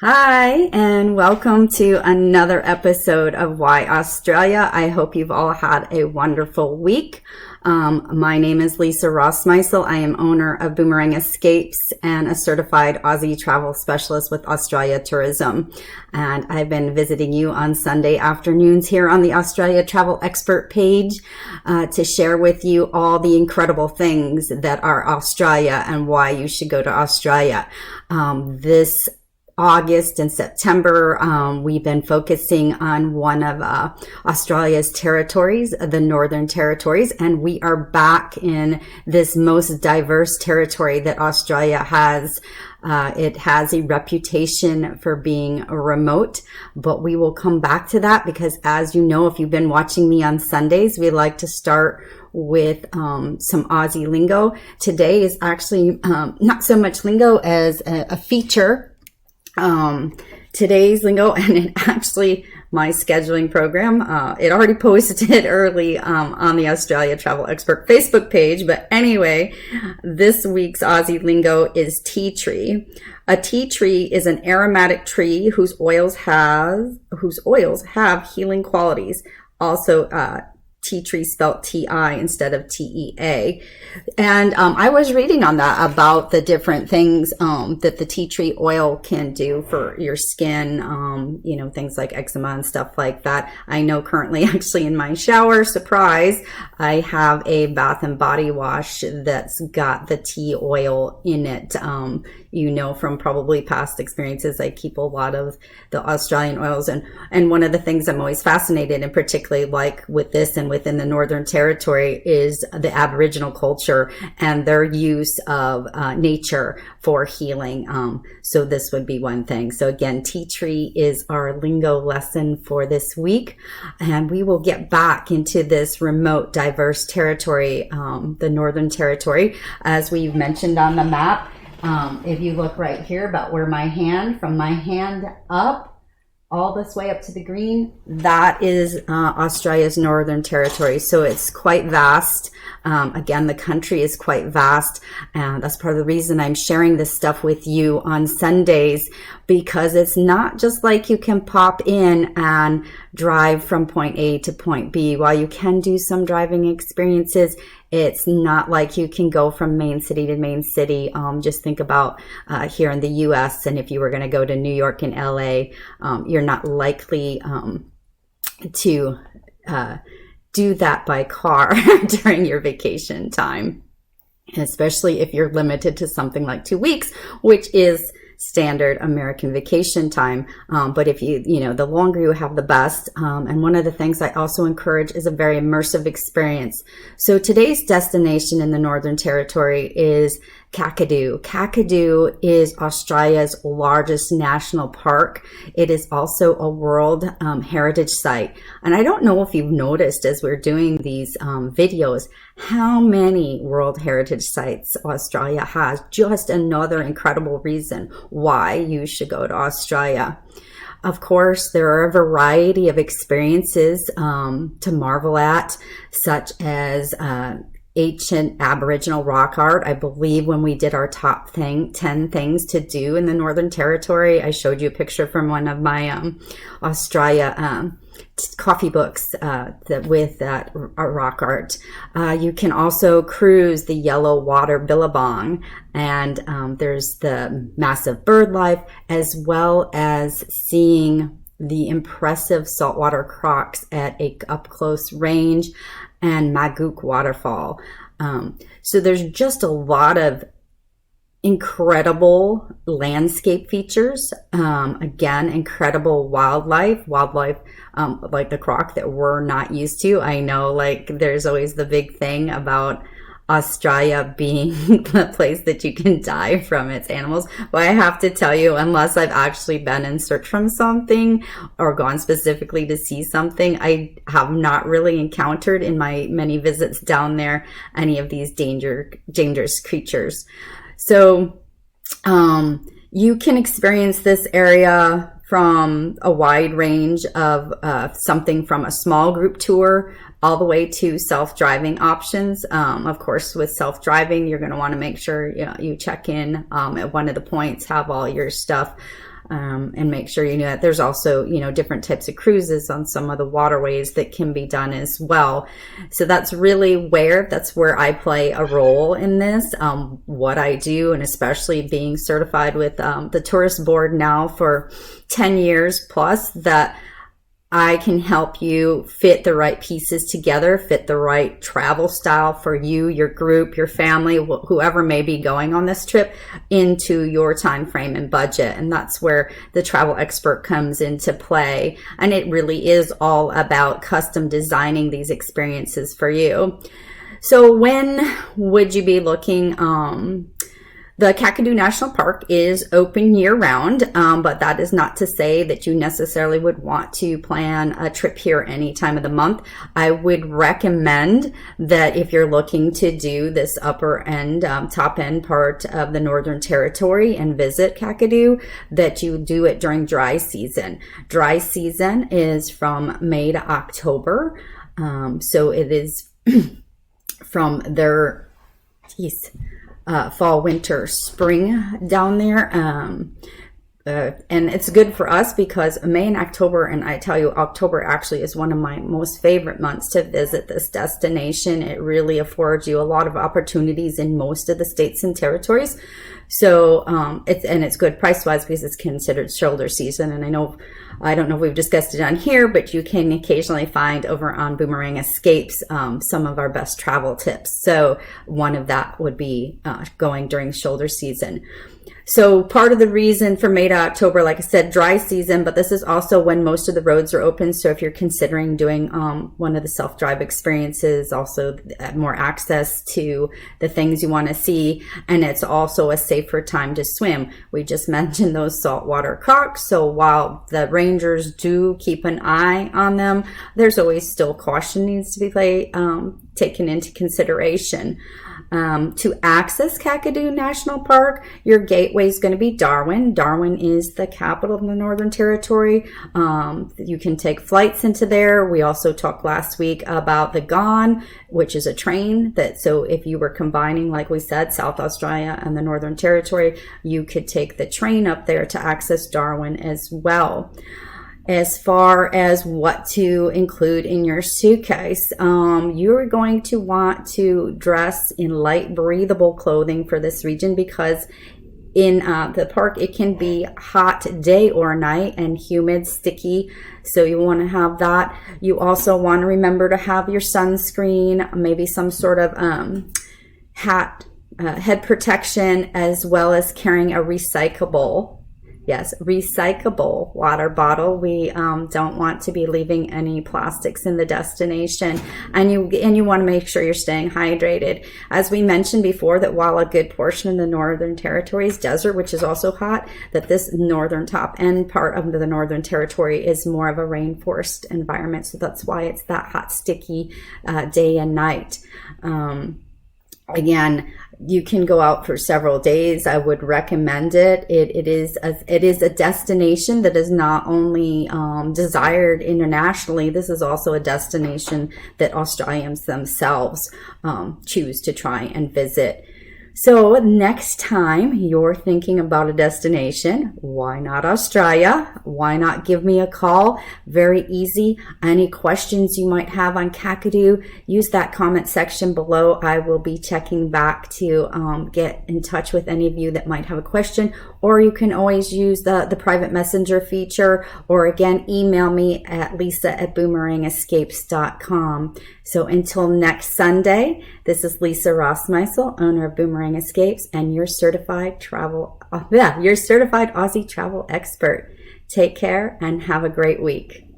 Hi, and welcome to another episode of Why Australia. I hope you've all had a wonderful week. My name is Lisa Rossmeissl. I am owner of Boomerang Escapes and a certified Aussie travel specialist with Australia Tourism. And I've been visiting you on Sunday afternoons here on the Australia Travel Expert page to share with you all the incredible things that are Australia and why you should go to Australia. This August and September, we've been focusing on one of Australia's territories, the Northern Territories, and we are back in this most diverse territory that Australia has. It has a reputation for being remote, but we will come back to that because, as you know, if you've been watching me on Sundays, we like to start with some Aussie lingo. Today is actually not so much lingo as a feature. Today's lingo, and it actually, my scheduling program, it already posted early on the Australia Travel Expert Facebook page. But anyway, this week's Aussie lingo is tea tree. A tea tree is an aromatic tree whose oils have healing qualities. Also, tea tree spelled T-I instead of T-E-A. And I was reading on that about the different things that the tea tree oil can do for your skin, things like eczema and stuff like that. I know currently actually in my shower, surprise, I have a Bath and Body Wash that's got the tea oil in it. From probably past experiences, I keep a lot of the Australian oils. And one of the things I'm always fascinated in, particularly like with this and within the Northern Territory, is the Aboriginal culture and their use of nature for healing. So this would be one thing. So again, tea tree is our lingo lesson for this week. And we will get back into this remote, diverse territory, the Northern Territory, as we've mentioned on the map. If you look right here about where from my hand up, all this way up to the green, that is Australia's Northern Territory. So it's quite vast. Again, the country is quite vast. And that's part of the reason I'm sharing this stuff with you on Sundays, because it's not just like you can pop in and drive from point A to point B. While you can do some driving experiences, it's not like you can go from main city to main city. Just think about here in the U.S. and if you were going to go to New York and L.A., you're not likely to do that by car during your vacation time, especially if you're limited to something like 2 weeks, which is standard American vacation time. But if the longer you have, the best. And one of the things I also encourage is a very immersive experience. So today's destination in the Northern Territory is Kakadu. Kakadu is Australia's largest national park. It is also a World Heritage Site. And I don't know if you've noticed as we're doing these videos, how many World Heritage Sites Australia has. Just another incredible reason why you should go to Australia. Of course, there are a variety of experiences to marvel at, such as ancient Aboriginal rock art. I believe when we did our top 10 things to do in the Northern Territory, I showed you a picture from one of my Australia coffee books with that rock art. You can also cruise the yellow water billabong, and there's the massive bird life, as well as seeing the impressive saltwater crocs at a up-close range, and Maguk waterfall. So there's just a lot of incredible landscape features. Again, incredible wildlife like the croc that we're not used to. I know, like, there's always the big thing about Australia being the place that you can die from its animals. But I have to tell you, unless I've actually been in search from something or gone specifically to see something, I have not really encountered in my many visits down there any of these dangerous creatures. So you can experience this area from a wide range of something from a small group tour all the way to self-driving options. Of course, with self-driving, you're going to want to make sure you check in at one of the points, have all your stuff and make sure you know that there's also, different types of cruises on some of the waterways that can be done as well. So that's where I play a role in this, what I do, and especially being certified with the tourist board now for 10 years plus, that I can help you fit the right pieces together, fit the right travel style for you, your group, your family, whoever may be going on this trip, into your time frame and budget. And that's where the travel expert comes into play. And it really is all about custom designing these experiences for you. So when would you be looking? The Kakadu National Park is open year-round, but that is not to say that you necessarily would want to plan a trip here any time of the month. I would recommend that if you're looking to do this upper end, top end part of the Northern Territory and visit Kakadu, that you do it during dry season. Dry season is from May to October, so it is from their fall, winter, spring down there. And it's good for us because May and October, and I tell you, October actually is one of my most favorite months to visit this destination. It really affords you a lot of opportunities in most of the states and territories. So it's good price-wise because it's considered shoulder season. And I don't know if we've discussed it on here, but you can occasionally find over on Boomerang Escapes some of our best travel tips. So one of that would be going during shoulder season. So part of the reason for May to October, like I said, dry season, but this is also when most of the roads are open. So if you're considering doing one of the self-drive experiences, also more access to the things you want to see, and it's also a safer time to swim. We just mentioned those saltwater crocs. So while the rangers do keep an eye on them, there's always still caution needs to be taken into consideration. To access Kakadu National Park, your gateway is going to be Darwin. Darwin is the capital of the Northern Territory. You can take flights into there. We also talked last week about the GON, which is a train so if you were combining, like we said, South Australia and the Northern Territory, you could take the train up there to access Darwin as well. As far as what to include in your suitcase, you're going to want to dress in light, breathable clothing for this region because in the park, it can be hot day or night and humid, sticky. So you want to have that. You also want to remember to have your sunscreen, maybe some sort of hat, head protection, as well as carrying a recyclable water bottle. We don't want to be leaving any plastics in the destination, and you want to make sure you're staying hydrated. As we mentioned before, that while a good portion of the Northern Territory is desert, which is also hot, that this northern top end part of the Northern Territory is more of a rainforest environment. So that's why it's that hot, sticky day and night. Again, you can go out for several days. I would recommend it. It is a destination that is not only desired internationally. This is also a destination that Australians themselves choose to try and visit. So next time you're thinking about a destination, why not Australia? Why not give me a call? Very easy. Any questions you might have on Kakadu, use that comment section below. I will be checking back to get in touch with any of you that might have a question, or you can always use the private messenger feature, or again, email me at lisa@boomerangescapes.com. So until next Sunday, this is Lisa Rossmeissl, owner of Boomerang Escapes, and your certified Aussie travel expert. Take care and have a great week.